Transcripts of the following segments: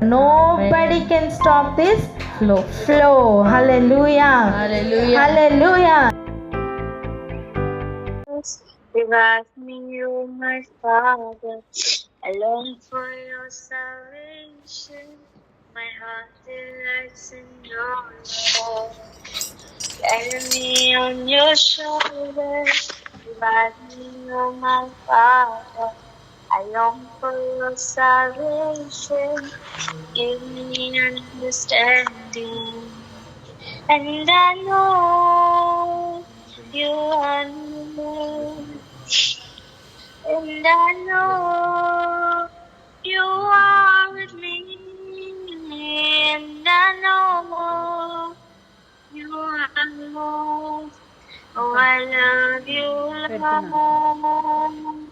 Nobody can stop this flow. Hallelujah. Hallelujah. Hallelujah. Revive me, O my Father. I long for your salvation. My heart delights in your love. Carry me on your shoulders. Revive me, O my Father. I long for your salvation. Give me understanding. And I know you are near. And I know you are with me. And I know you are Lord. Oh, I love you, Lord.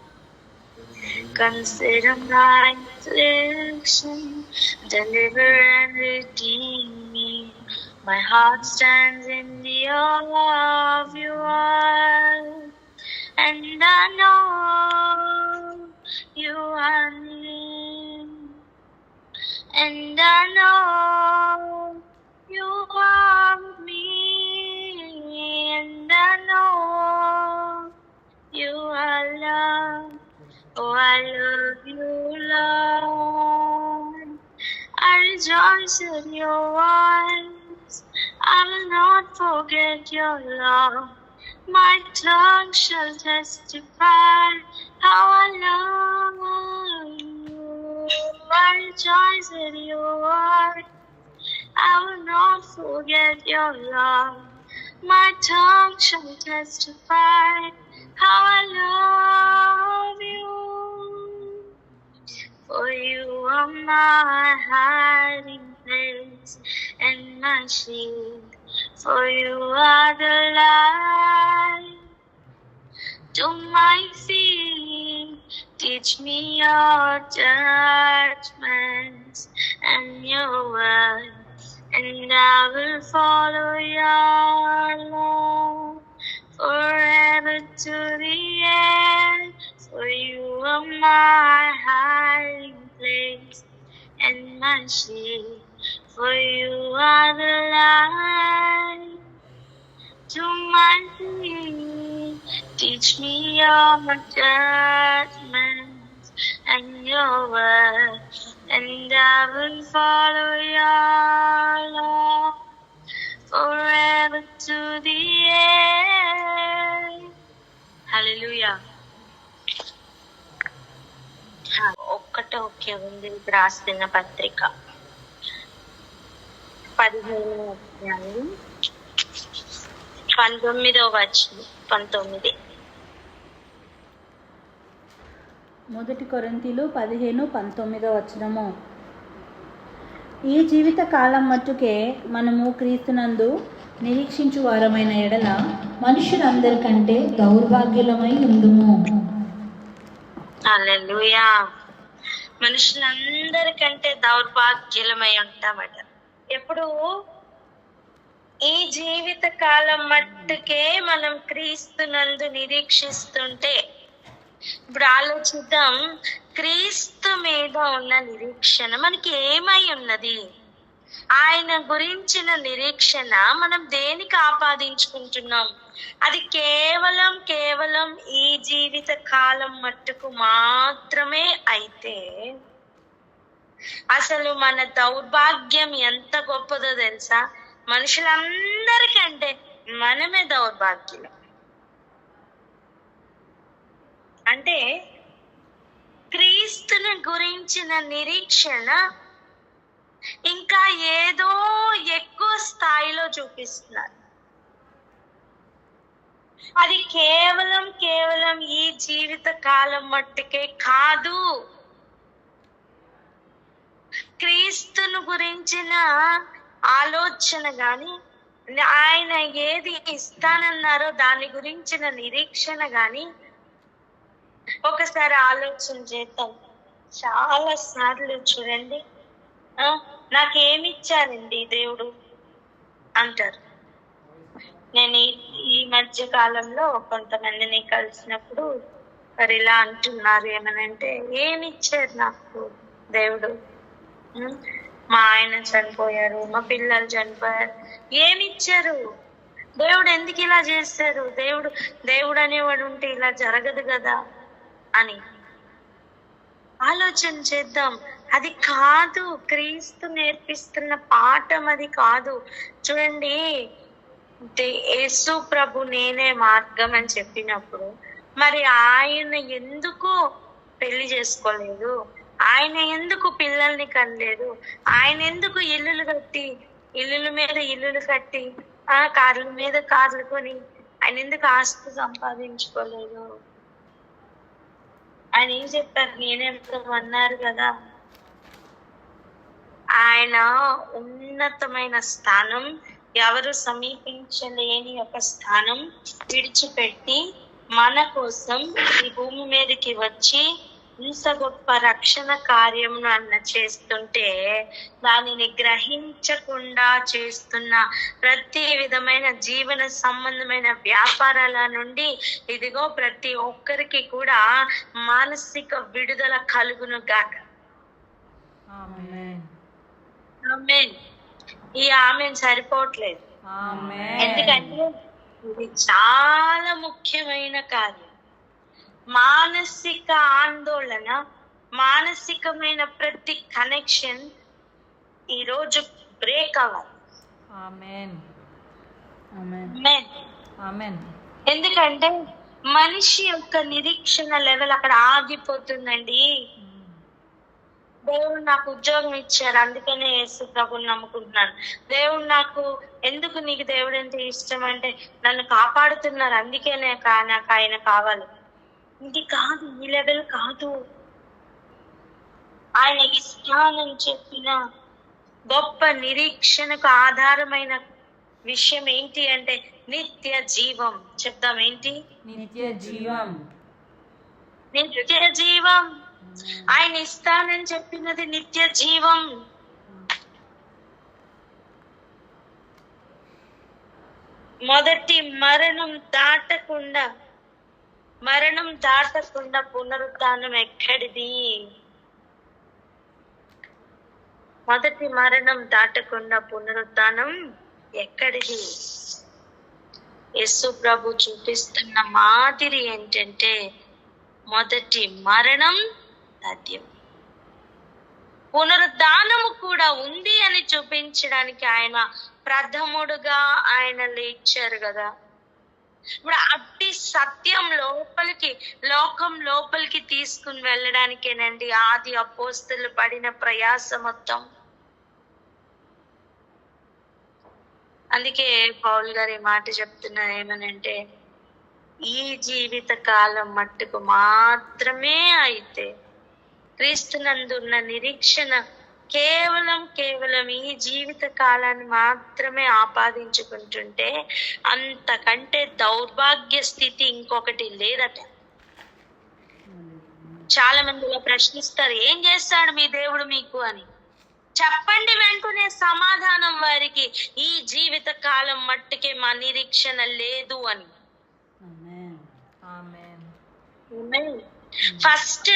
Consider my affliction, deliver and redeem me. My heart stands in the awe of your word, and I know you are near, and I know you are with me, and I know you are love. Oh, I love you, Lord. I rejoice in your voice. I will not forget your love. My tongue shall testify how I love you. I rejoice in your voice. I will not forget your love. My tongue shall testify how I love you. For you are my hiding place and my shield. For you are the light to my feet. Teach me your judgments and your word, and I will follow your law forever to the end. For you are my hiding place and my shield. For you are the light to my feet. Teach me your judgments and your word, and I will follow your law forever to the end. Hallelujah. ఒక్కటే ఒకే ఉంది ఇది రాసిన పత్రిక 15వ అధ్యాయం 19వ వచనం 19. మొదటి కొరింథీలు 15:19 ఈ జీవిత కాలం మట్టుకే మనము క్రీస్తునందు నిరీక్షించు వారమైన ఎడల మనుషులందరికంటే దౌర్భాగ్యులమై ఉందుము. హల్లెలూయా. మనుషులందరికంటే దౌర్భాగ్యులమై ఉంటామట. ఎప్పుడు ఈ జీవిత కాలం మట్టుకే మనం క్రీస్తునందు నిరీక్షిస్తుంటే, ఇప్పుడు ఆలోచిద్దాం, క్రీస్తు మీద ఉన్న నిరీక్షణ మనకి ఏమై ఉన్నది? ఆయన గురించిన నిరీక్షణ మనం దేనికి ఆపాదించుకుంటున్నాం? అది కేవలం ఈ జీవిత కాలం మట్టుకు మాత్రమే అయితే అసలు మన దౌర్భాగ్యం ఎంత గొప్పదో తెలుసా? మనుషులందరికంటే మనమే దౌర్భాగ్యులం. అంటే క్రీస్తుని గురించిన నిరీక్షణ ఇంకా ఏదో ఎక్కువ స్థాయిలో చూపిస్తున్నారు. అది కేవలం ఈ జీవిత కాలం మట్టుకే కాదు. క్రీస్తుని గురించిన ఆలోచన గాని, ఆయన ఏది ఇస్తానన్నారో దాని గురించిన నిరీక్షణ గాని ఒకసారి ఆలోచన చేద్దాం. చాలా సార్లు చూడండి, నాకేమిచ్చారండి దేవుడు అంటారు. నేను ఈ మధ్య కాలంలో కొంతమందిని కలిసినప్పుడు మరి ఇలా అంటున్నారు, ఏమనంటే, ఏమిచ్చారు నాకు దేవుడు? ఉం? మా ఆయన చనిపోయారు, మా పిల్లలు చనిపోయారు, ఏమి ఇచ్చారు? దేవుడు ఎందుకు ఇలా చేస్తారు? దేవుడు అనేవాడు ఉంటే ఇలా జరగదు కదా అని ఆలోచన చేద్దాం. అది కాదు, క్రీస్తు నేర్పిస్తున్న పాఠం అది కాదు. చూడండి, యేసు ప్రభు నేనే మార్గం అని చెప్పినప్పుడు మరి ఆయన ఎందుకు పెళ్లి చేసుకోలేదు? ఆయన ఎందుకు పిల్లల్ని కనలేదు? ఆయన ఎందుకు ఇల్లుల మీద ఇల్లులు కట్టి కార్ల మీద కార్లు కొని ఆయన ఎందుకు ఆస్తి సంపాదించుకోలేదు? ఆయన ఏం చెప్పారు? నేనే అన్నారు కదా. ఆయన ఉన్నతమైన స్థానం, ఎవరు సమీపించలేని ఒక స్థానం విడిచిపెట్టి మన కోసం ఈ భూమి మీదకి వచ్చి ఇంత గొప్ప రక్షణ కార్యమును అన్న చేస్తుంటే దానిని గ్రహించకుండా చేస్తున్న ప్రతి విధమైన జీవన సంబంధమైన వ్యాపారాల నుండి ఇదిగో ప్రతి ఒక్కరికి కూడా మానసిక విడుదల కలుగును గాక. ఆమేన్. ఆమేన్. ఈ ఆమెన్ సరిపోవట్లేదు. ఆమేన్. ఎందుకంటే ఇది చాలా ముఖ్యమైన కార్యం. మానసిక ఆందోళన, మానసికమైన ప్రతి కనెక్షన్ ఈరోజు బ్రేక్ అవ్వాలి. ఆమేన్. ఆమేన్. ఆమేన్. ఆమేన్. ఎందుకంటే మనిషి యొక్క నిరీక్షణ లెవెల్ అక్కడ ఆగిపోతుందండి. దేవుడు నాకు ఉద్యోగం ఇచ్చారు, అందుకనే యేసు ప్రభుని నమ్ముకుంటున్నాను. దేవుడు నాకు ఎందుకు నీకు దేవుడు అంటే ఇష్టం అంటే నన్ను కాపాడుతున్నారు, అందుకేనే నాకు ఆయన కావాలి. ఇది కాదు, ఈ లెవెల్ కాదు. ఆయన ఇస్తానని చెప్పిన గొప్ప నిరీక్షణకు ఆధారమైన విషయం ఏంటి అంటే నిత్య జీవం. చెప్దాం, ఏంటి? నిత్య జీవం. నిత్య జీవం. ఆయన ఇస్తానని చెప్పినది నిత్య జీవం. మొదటి మరణం దాటకుండా పునరుద్ధానం ఎక్కడిది? మొదటి మరణం దాటకుండా పునరుద్ధానం ఎక్కడిది? యేసు ప్రభు చూపిస్తున్న మాదిరి ఏంటంటే మొదటి మరణం తథ్యం, పునరుద్ధానము కూడా ఉంది అని చూపించడానికి ఆయన ప్రథముడుగా ఆయన లేచారు కదా. ఇప్పుడు అట్టి సత్యం లోకం లోపలికి తీసుకుని వెళ్ళడానికేనండి ఆది అపోస్తలులు పడిన ప్రయాస మొత్తం. అందుకే పౌలు గారు ఈ మాట చెప్తున్నారు, ఏమనంటే ఈ జీవిత కాలం మట్టుకు మాత్రమే అయితే క్రీస్తునందున్న నిరీక్షణ కేవలం ఈ జీవిత కాలాన్ని మాత్రమే ఆపాదించుకుంటుంటే అంతకంటే దౌర్భాగ్య స్థితి ఇంకొకటి లేదట. చాలా మంది ఇలా ప్రశ్నిస్తారు, ఏం చేస్తాడు మీ దేవుడు మీకు అని. చెప్పండి వెంటనే సమాధానం వారికి, ఈ జీవిత కాలం మట్టుకే మా నిరీక్షణ లేదు అని. ఫస్ట్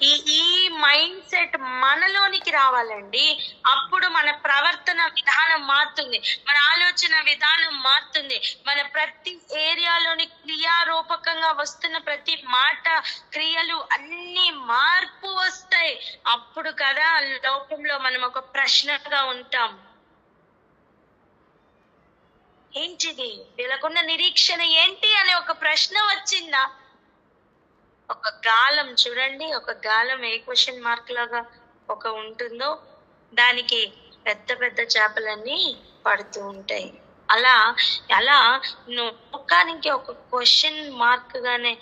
ఈ మైండ్ సెట్ మనలోనికి రావాలండి. అప్పుడు మన ప్రవర్తన విధానం మారుతుంది, మన ఆలోచన విధానం మారుతుంది, మన ప్రతి ఏరియాలోని క్రియారూపకంగా వస్తున్న ప్రతి మాట క్రియలు అన్ని మార్పు వస్తాయి. అప్పుడు కదా లోకంలో మనం ఒక ప్రశ్నగా ఉంటాం, ఏంటిది వీళ్ళకున్న నిరీక్షణ ఏంటి అనే ఒక ప్రశ్న వచ్చిందా? ఒక గాలం చూడండి, ఒక గాలం ఏ క్వశ్చన్ మార్క్ లాగా ఒక ఉంటుందో దానికి పెద్ద పెద్ద చేపలన్నీ పడుతూ ఉంటాయి. అలా ముఖానికి ఒక క్వశ్చన్ మార్క్ గానే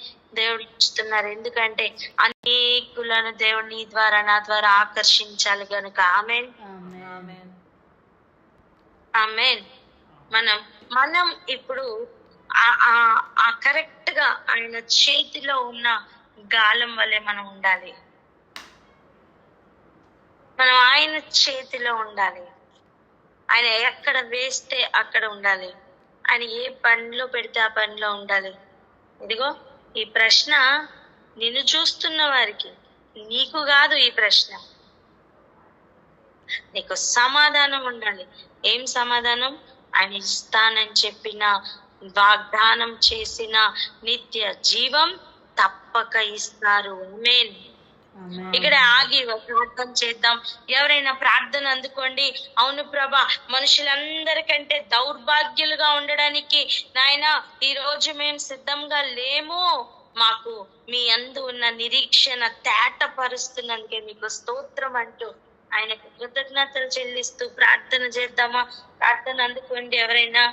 దేవుడు ఇస్తున్నారు. ఎందుకంటే అనేకులను దేవుడు నీ ద్వారా నా ద్వారా ఆకర్షించాలి గనుక. ఆమేన్. ఆమేన్. మనం ఇప్పుడు ఆ కరెక్ట్ గా ఆయన చేతిలో ఉన్న గాలం వలె మనం ఉండాలి. మనం ఆయన చేతిలో ఉండాలి. ఆయన ఎక్కడ వేస్తే అక్కడ ఉండాలి. ఆయన ఏ పనిలో పెడితే ఆ పనిలో ఉండాలి. ఇదిగో ఈ ప్రశ్న నిన్ను చూస్తున్న వారికి, నీకు కాదు ఈ ప్రశ్న. నీకు సమాధానం ఉండాలి. ఏం సమాధానం? ఆయన ఇస్తానని చెప్పిన, వాగ్దానం చేసిన నిత్య జీవం తప్పక ఇస్తారు. ఆమేన్. ఇక్కడ ఆగి ప్రార్థన చేద్దాం. ఎవరైనా ప్రార్థన అందుకోండి. అవును ప్రభా, మనుషులందరికంటే దౌర్భాగ్యులుగా ఉండడానికి నాయన ఈ రోజు మేము సిద్ధంగా లేము. మాకు మీ అందు ఉన్న నిరీక్షణ తేటపరుస్తున్నందుకే మీకు స్తోత్రం అంటూ ఆయనకు కృతజ్ఞతలు చెల్లిస్తూ ప్రార్థన చేద్దామా? ప్రార్థన అందుకోండి ఎవరైనా.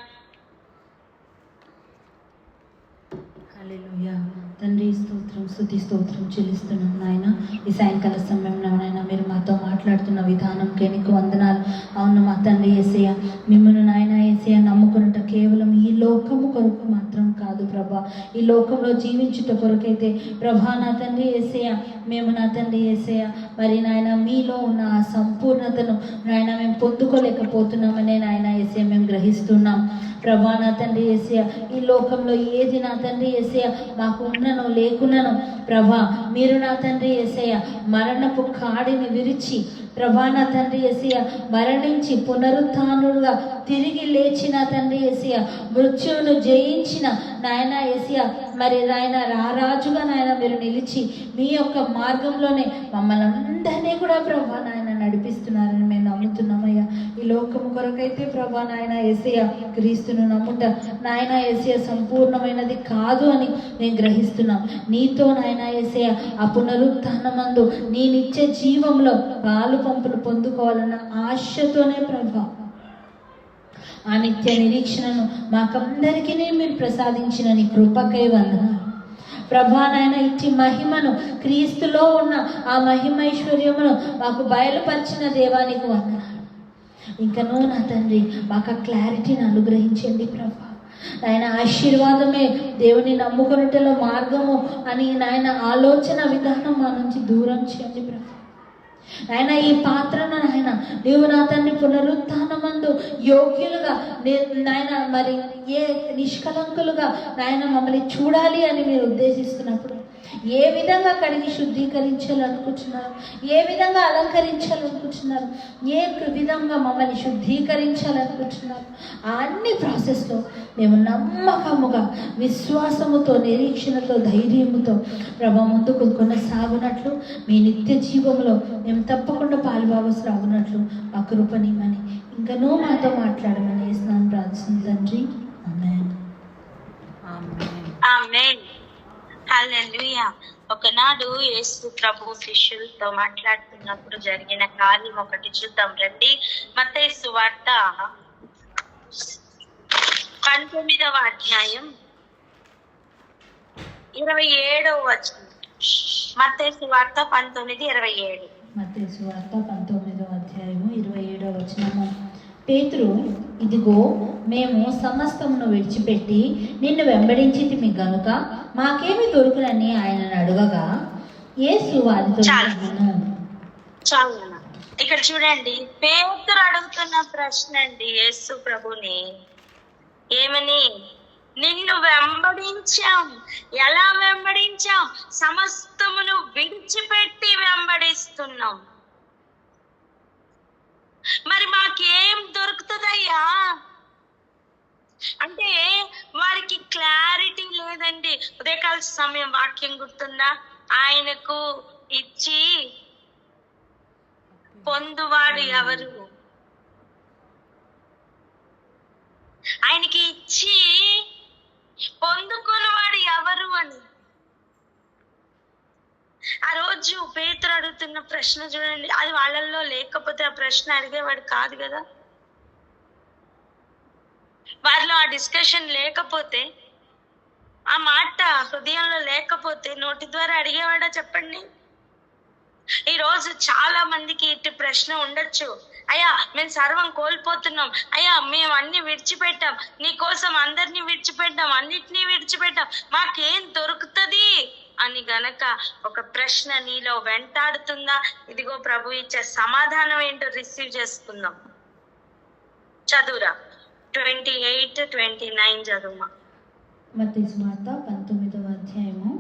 హల్లెలూయా. తండ్రి స్తోత్రం, స్తుతి స్తోత్రం చెల్లిస్తున్నాం నాయన. ఈ సాయంకాల సమయంలో నాయన మీరు మాతో మాట్లాడుతున్న విధానంకే నీకు వందనాలు. అవును మా తండ్రి యేసయ్య, మిమ్మల్ని నాయన యేసయ్య నమ్ముకున్నట కేవలం ఈ లోకము కొరకు మాత్రం కాదు ప్రభా, ఈ లోకంలో జీవించుట కొరకైతే ప్రభా నా తండ్రి యేసయ్య, మేము నా తండ్రి యేసయ్య మరి నాయన మీలో ఉన్న ఆ సంపూర్ణతను నాయన మేము పొందుకోలేకపోతున్నామనే నాయన యేసయ్య మేము గ్రహిస్తున్నాం ప్రభా నా తండ్రి యేసయ్య. ఈ లోకంలో ఏది నా తండ్రి యేసయ్య మాకు ఉన్ననో లేకున్ననో ప్రభా, మీరు నా తండ్రి యేసయ్య మరణపు కాడిని విరిచి ప్రభా నా తండ్రి యేసయ్య మరణించి పునరుత్థానుడుగా తిరిగి లేచిన తండ్రి యేసయ్య, మృత్యువును జయించిన నాయన యేసయ్య మరి నాయన రారాజుగా నాయన మీరు నిలిచి మీ యొక్క మార్గంలోనే మమ్మల్ని అందరినీ కూడా ప్రభా నాయన నడిపిస్తున్నారని మేము నమ్ముతున్నామయ్యా. ఈ లోకము కొరకైతే ప్రభా నాయన యేసయ్య క్రీస్తును నమ్ముట నాయన యేసయ్య సంపూర్ణమైనది కాదు అని మేము గ్రహిస్తున్నాం. నీతో నాయన యేసయ్య ఆ పునరుత్థానమందు నీ నిత్య జీవంలో పాలు పంపులు పొందుకోవాలన్న ఆశతోనే ప్రభా ఆ నిత్య నిరీక్షణను మాకందరికీ మీరు ప్రసాదించిన నీ కృపకై వందనాలు ప్రభా నాయన. ఇచ్చి మహిమను క్రీస్తులో ఉన్న ఆ మహిమైశ్వర్యమును మాకు బయలుపరిచిన దేవానికి వందనాలు. ఇంకనూ నా తండ్రి మాకు ఆ క్లారిటీని అనుగ్రహించండి ప్రభా. నాయన ఆశీర్వాదమే దేవుని నమ్ముకొనుటలో మార్గము అని నాయన ఆలోచన విధానం మా నుంచి దూరం చేయండి ప్రభా. నాయన ఈ పాత్రను నాయన నీవు నా తండ్రి పునరుత్థానమందు యోగ్యులుగా నాయన మరి ఏ నిష్కలంకులుగా నాయన మమ్మల్ని చూడాలి అని మీరు ఉద్దేశిస్తున్నప్పుడు ఏ విధంగా కడిగి శుద్ధీకరించాలనుకుంటున్నారు, ఏ విధంగా అలంకరించాలనుకుంటున్నారు, ఏ విధంగా మమ్మల్ని శుద్ధీకరించాలనుకుంటున్నారు, అన్ని ప్రాసెస్లో మేము నమ్మకముగా విశ్వాసముతో నిరీక్షణతో ధైర్యముతో ప్రభా ముందుకు కొనసాగునట్లు మీ నిత్య జీవంలో మేము తప్పకుండా పాలుభాగస్తులు అవునట్లు ఆ కృపనిమని ఇంకనూ మాతో మాట్లాడమని వేస్తున్నాను ప్రార్థిస్తుంది తండ్రి. ఆమేన్. ఆమేన్. హల్లెలూయా. ఒకనాడు యేసు ప్రభు శిష్యులతో మాట్లాడుతున్నప్పుడు జరిగిన కార్యం ఒకటి చూద్దాం రండి. మత్తయి సువార్త 19వ అధ్యాయం 27వ వచనం. మత్తయి సువార్త 19:27. మత్తయి సువార్త 19వ అధ్యాయము 27వ వచనము. పేతురు, ఇదిగో మేము సమస్తమును విడిచిపెట్టి నిన్ను వెంబడించితిమి గనుక మాకేమి దొరుకునని ఆయనను అడగగా యేసు వారితో చాలా ఇక్కడ చూడండి, పేతురు అడుగుతున్న ప్రశ్న అండి యేసు ప్రభుని. ఏమని? నిన్ను వెంబడించాం. ఎలా వెంబడించాం? సమస్తమును విడిచిపెట్టి వెంబడిస్తున్నాం. మరి మాకేం దొరుకుతుందయ్యా అంటే వారికి క్లారిటీ లేదండి. ఉదయకాల సమయం వాక్యం గుర్తుందా? ఆయనకు ఇచ్చి పొందువాడు ఎవరు? ఆయనకి ఇచ్చి పొందుకున్నవాడు ఎవరు అని ఆ రోజు పేతురు అడుగుతున్న ప్రశ్న చూడండి. అది వాళ్ళల్లో లేకపోతే ఆ ప్రశ్న అడిగేవాడు కాదు కదా. వారిలో ఆ డిస్కషన్ లేకపోతే, ఆ మాట హృదయంలో లేకపోతే నోటి ద్వారా అడిగేవాడా చెప్పండి? ఈ రోజు చాలా మందికి ఇటు ప్రశ్న ఉండొచ్చు. అయ్యా మేము సర్వం కోల్పోతున్నాం, అయ్యా మేము అన్ని విడిచిపెట్టాం, నీ కోసం అందరినీ విడిచిపెట్టాం, అన్నిటినీ విడిచిపెట్టాం, మాకేం దొరుకుతుంది అని గనక ఒక ప్రశ్న నీలో వెంటాడుతుందా? ఇదిగో ప్రభు ఇచ్చే సమాధానం ఏంటో రిసీవ్ చేసుకుందాం. చదువురా 28-29 చదువుమా. మత్తయి సువార్త 19వ అధ్యాయము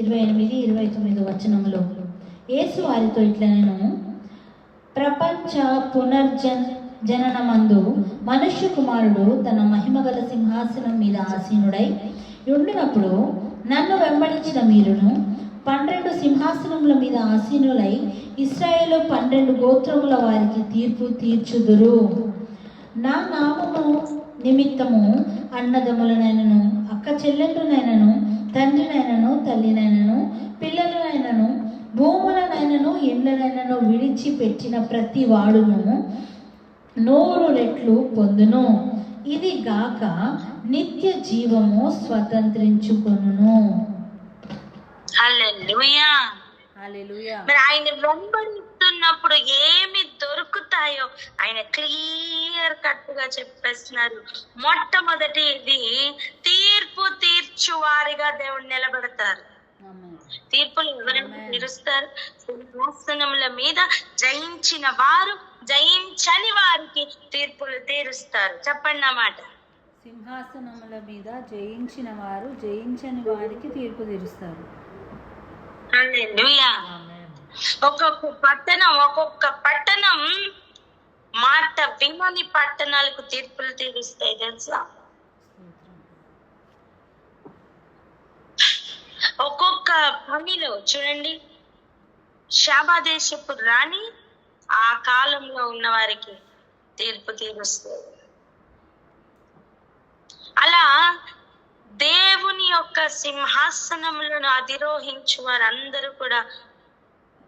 28-29 వచనములో యేసు వారితో ఇట్లనెను, ప్రపంచ జననమందు మనుష్య కుమారుడు తన మహిమగల సింహాసనం మీద ఆసీనుడై ఉండినప్పుడు నన్ను వెంబడించిన మీరును 12 సింహాసనముల మీద ఆసీనులై ఇశ్రాయేలు 12 గోత్రముల వారికి తీర్పు తీర్చుదురు. నా నామము నిమిత్తము అన్నదమ్ములనైనను అక్క చెల్లెళ్ళనైనను తండ్రినైనను తల్లినైనను పిల్లలనైనను భూములనైనను ఇండ్లనైనను విడిచిపెట్టిన ప్రతి వాడును 100 రెట్లు పొందును. ఇది గాక నిత్య జీవము స్వతంత్రించుకొనును. హల్లెలూయా. హల్లెలూయా. మరి ఆయన వెంబడిస్తున్నప్పుడు ఏమి దొరుకుతాయో ఆయన క్లియర్ కట్ గా చెప్పేస్తున్నారు. మొట్టమొదటిది తీర్పు తీర్చువారిగా దేవుడు నిలబడతారు. తీర్పులు ఎవరైనా తీరుస్తారు? సింహాసనముల మీద జయించిన వారు జయించని వారికి తీర్పులు తీరుస్తారు. చెప్పండి నా మాట. సింహాసనముల మీద జయించిన వారు జయించని వారికి తీర్పు తీరుస్తారు. హల్లెలూయా. ఒక్కొక్క పట్టణం మాట వినని పట్టణాలకు తీర్పులు తీరుస్తాయి తెలుసా? ఒక్కొక్క పనిలో చూడండి, శాబాదేశపు రాణి ఆ కాలంలో ఉన్న వారికి తీర్పు తీరుస్తుంది. అలా దేవుని యొక్క సింహాసనములను అధిరోహించు వారందరూ కూడా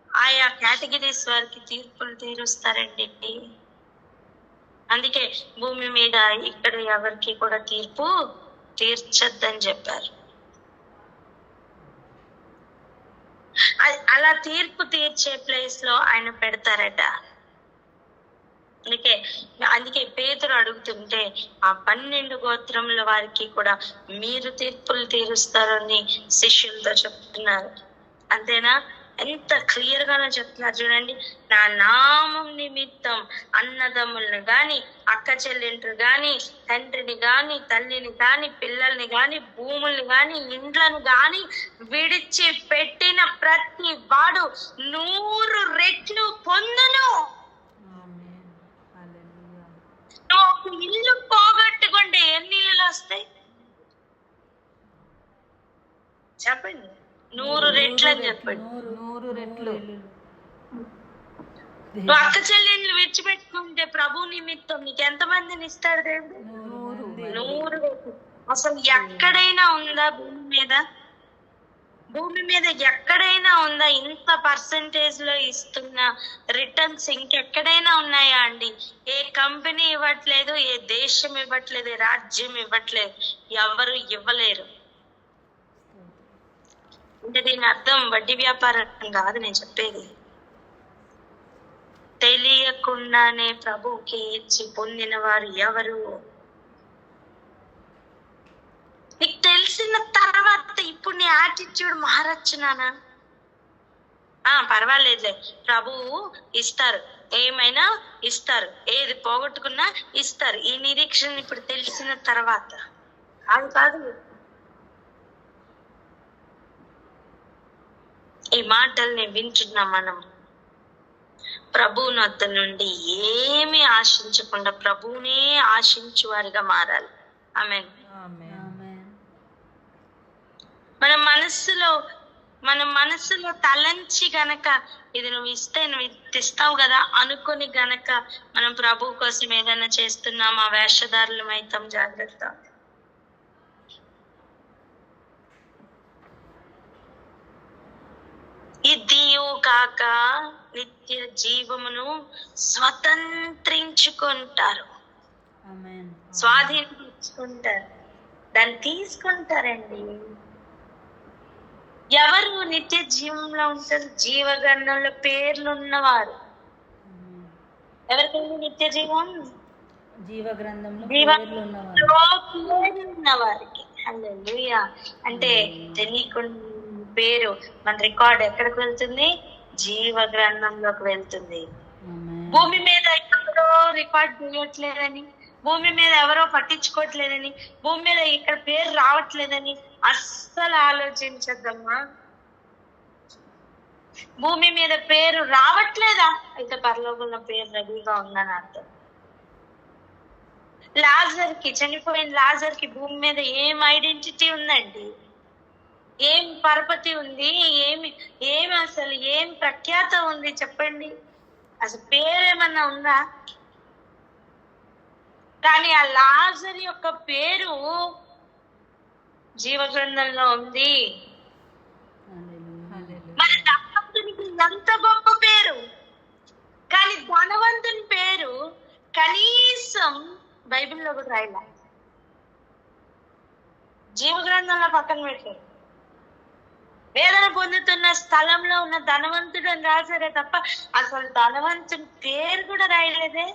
ఆయా కేటగిరీస్ వారికి తీర్పులు తీరుస్తారండి. అందుకే భూమి మీద ఇక్కడ ఎవరికి కూడా తీర్పు తీర్చొద్దని చెప్పారు. అలా తీర్పు తీర్చే ప్లేస్ లో ఆయన పెడతారట. అందుకే పేతురు అడుగుతుంటే ఆ 12 గోత్రముల వారికి కూడా మీరు తీర్పులు తీరుస్తారని శిష్యులతో చెప్తున్నారు. అంతేనా? ఎంత క్లియర్ గానే చెప్తున్నారు చూడండి. నా నామం నిమిత్తం అన్నదమ్ములను గాని అక్క చెల్లెండ్రు గాని తండ్రిని గాని తల్లిని గాని పిల్లల్ని గాని భూముల్ని గాని ఇండ్లను గాని విడిచి పెట్టిన ప్రతి వాడు 100 రెట్లు పొందును. నువ్వు ఒక ఇల్లు పోగొట్టుకుంటే ఎన్ని ఇల్లులు వస్తాయి చెప్పండి? 100 రెట్లు అని చెప్పండి. 100 రెట్లు. నువ్వు అక్క చెల్లెళ్ళు విడిచిపెట్టుకుంటే ప్రభు నిమిత్తం నీకు ఎంత మందిని ఇస్తాడు దేవుడు? 100 రెట్లు. అసలు ఎక్కడైనా ఉందా భూమి మీద ఎక్కడైనా ఉందా ఇంత పర్సంటేజ్ లో ఇస్తున్న రిటర్న్స్? ఇంకెక్కడైనా ఉన్నాయా అండి? ఏ కంపెనీ ఇవ్వట్లేదు, ఏ దేశం ఇవ్వట్లేదు, ఏ రాజ్యం ఇవ్వట్లేదు, ఎవరు ఇవ్వలేరు. అంటే దీని అర్థం వడ్డీ వ్యాపారం కాదు నేను చెప్పేది. తెలియకుండానే ప్రభుకి ఇచ్చి పొందిన వారు ఎవరు? నీకు తెలిసిన తర్వాత ఇప్పుడు నీ యాటిట్యూడ్ మారొచ్చునానా? పర్వాలేదులే, ప్రభువు ఇస్తారు, ఏమైనా ఇస్తారు, ఏది పోగొట్టుకున్నా ఇస్తారు. ఈ నిరీక్షణ ఇప్పుడు తెలిసిన తర్వాత కాదు. ఈ మాటల్ని వింటున్నా మనం ప్రభువుని వద్ద నుండి ఏమి ఆశించకుండా ప్రభువునే ఆశించు వారిగా మారాలి. ఆమేన్. మన మనసులో తలంచి గనక ఇది నువ్వు ఇస్తే నువ్వు ఇస్తావు కదా అనుకుని గనక మనం ప్రభు కోసం ఏదైనా చేస్తున్నాం, ఆ వేషధారులు అయితాం. జాగ్రత్త. ఇదియు కాక నిత్య జీవమును స్వతంత్రించుకుంటారు, స్వాధీనించుకుంటారు, దాన్ని తీసుకుంటారండి. ఎవరు నిత్య జీవంలో ఉంటారు? జీవగణంలో పేర్లు ఉన్నవారు. ఎవరికైనా నిత్య జీవం? జీవగ్రంథంలో ఉన్నవారికి. హల్లెలూయా. అంటే తెలియకుండా పేరు మన రికార్డ్ ఎక్కడికి వెళ్తుంది? జీవ గ్రంథంలోకి వెళ్తుంది. భూమి మీద ఎవరో రికార్డ్ చేయట్లేదని, భూమి మీద ఎవరో పట్టించుకోవట్లేదని, భూమి మీద ఇక్కడ పేరు రావట్లేదని అస్సలు ఆలోచించద్దమ్మా. భూమి మీద పేరు రావట్లేదా? అయితే పరలోకంలో పేరు రెడీగా ఉందని అర్థం. లాజర్కి, చనిపోయిన లాజర్కి భూమి మీద ఏం ఐడెంటిటీ ఉందండి? ఏం పరపతి ఉంది? ఏమి అసలు ఏం ప్రఖ్యాత ఉంది చెప్పండి? అసలు పేరేమన్నా ఉందా? కానీ ఆ లాజర్ యొక్క పేరు జీవ గ్రంథంలో ఉంది. మన ధనవంతునికి ఎంత గొప్ప పేరు, కానీ ధనవంతుని పేరు కనీసం బైబిల్లో కూడా రాయలే. జీవ గ్రంథంలో పక్కన పెట్టారు. వేదన పొందుతున్న స్థలంలో ఉన్న ధనవంతుడు అని రాశారే తప్ప అసలు ధనవంతుని పేరు కూడా రాయలేదే.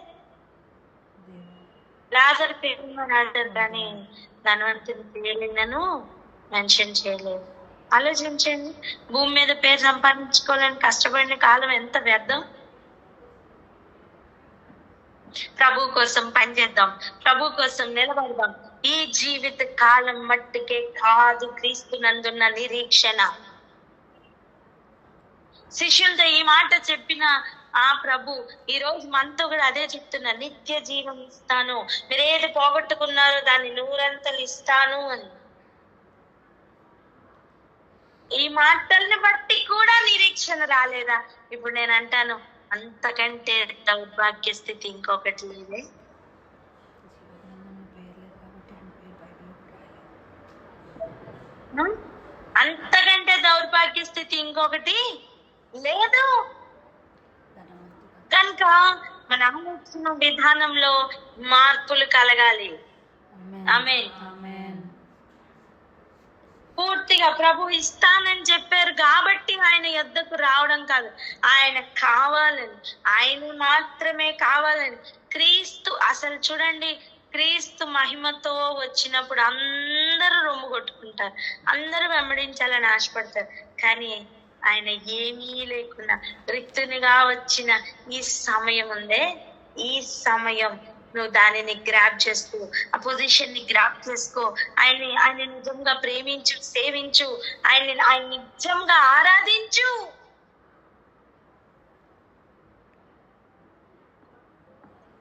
లాజర్ పేరు రాశారు కానీ ధనవంతుని పేరును మెన్షన్ చేయలేదు. ఆలోచించండి, భూమి మీద పేరు సంపాదించుకోవాలని కష్టపడిన కాలం ఎంత వ్యర్థం. ప్రభు కోసం పనిచేద్దాం, ప్రభు కోసం నిలబడదాం. ఈ జీవిత కాలం మట్టుకే కాదు క్రీస్తునందున్న నిరీక్షణ. శిష్యులతో ఈ మాట చెప్పిన ఆ ప్రభు ఈ రోజు మనతో కూడా అదే చెప్తున్నా, నిత్య జీవం ఇస్తాను, మీరు ఏది పోగొట్టుకున్నారో దాన్ని 100 ఇస్తాను అని. ఈ మాటల్ని బట్టి కూడా నిరీక్షణ రాలేదా? ఇప్పుడు నేను అంటాను, అంతకంటే దౌర్భాగ్య స్థితి ఇంకొకటి లేదే. అంతకంటే దౌర్భాగ్య స్థితి ఇంకొకటి లేదు. కనుక మన ఆలోచన విధానంలో మార్పులు కలగాలి. ఆమేన్. పూర్తిగా ప్రభు ఇస్తానని చెప్పారు కాబట్టి ఆయన యొద్దకు రావడం కాదు, ఆయన కావాలని, ఆయన మాత్రమే కావాలని. క్రీస్తు అసలు చూడండి, క్రీస్తు మహిమతో వచ్చినప్పుడు అందరూ రొమ్ము కొట్టుకుంటారు, అందరూ వెంబడించాలని ఆశపడతారు. కానీ ఆయన ఏమీ లేకుండా రిక్తునిగా వచ్చిన ఈ సమయం ఉందే, ఈ సమయం నువ్వు దానిని గ్రాప్ చేసుకో, ఆ పొజిషన్ ని గ్రాప్ చేసుకో. ఆయన నిజంగా ప్రేమించు, సేవించు, ఆయన నిజంగా ఆరాధించు.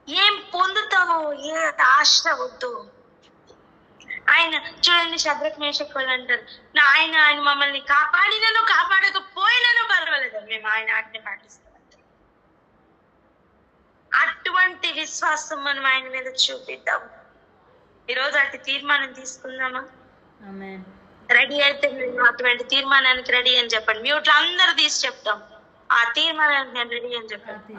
ఏం పొందుతావో ఏ ఆశ వద్దు. ఆయన చూడండి, శద్రక్ మేషక్ వాళ్ళు అంటారు, ఆయన మమ్మల్ని కాపాడినను కాపాడకపోయినను పర్వాలేదు, మేము ఆయన ఆజ్ఞ పాటిస్తాం. అటువంటి విశ్వాసం మనం ఆయన మీద చూపిద్దాం. ఈరోజు అటు తీర్మానం తీసుకుందామా? రెడీ అయితే మేము అటువంటి తీర్మానానికి రెడీ అని చెప్పండి. మ్యూట్లో అందరు తీసి చెప్తాం, ఆ తీర్మానానికి నేను రెడీ అని చెప్పండి.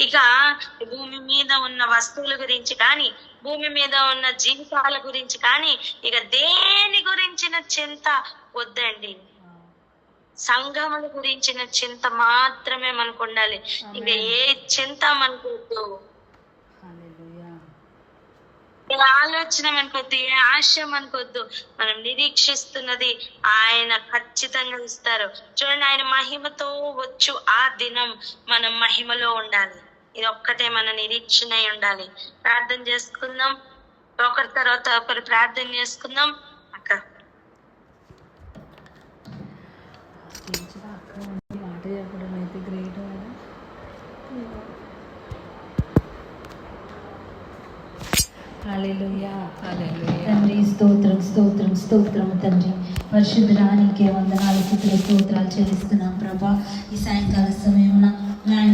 ఇక భూమి మీద ఉన్న వస్తువుల గురించి కానీ, భూమి మీద ఉన్న జీవితాల గురించి కానీ, ఇక దేని గురించిన చింత వద్దండి. సంఘముల గురించిన చింత మాత్రమే మనకు ఉండాలి. ఇక ఏ చింత మనకు వద్దు, ఏ ఆలోచన మనకొద్దు, ఏ ఆశ మనకొద్దు. మనం నిరీక్షిస్తున్నది ఆయన ఖచ్చితంగా ఇస్తారు. చూడండి, ఆయన మహిమతో వచ్చు ఆ దినం మనం మహిమలో ఉండాలి. ఇది ఒక్కటే మన నిరీక్షణ అయి ఉండాలి. ప్రార్థన చేసుకుందాం, ఒకరి తర్వాత ఒకరు ప్రార్థన చేసుకుందాం. అక్క హల్లెలూయా. తండ్రి స్తోత్రం స్తోత్రం స్తోత్రము తండ్రి, పరిశుద్ధుడా నీకే వందనాలు, స్తుతులు స్తోత్రాలు చెల్లిస్తున్నాం ప్రభా. ఈ సాయంకాల సమయమున నాయన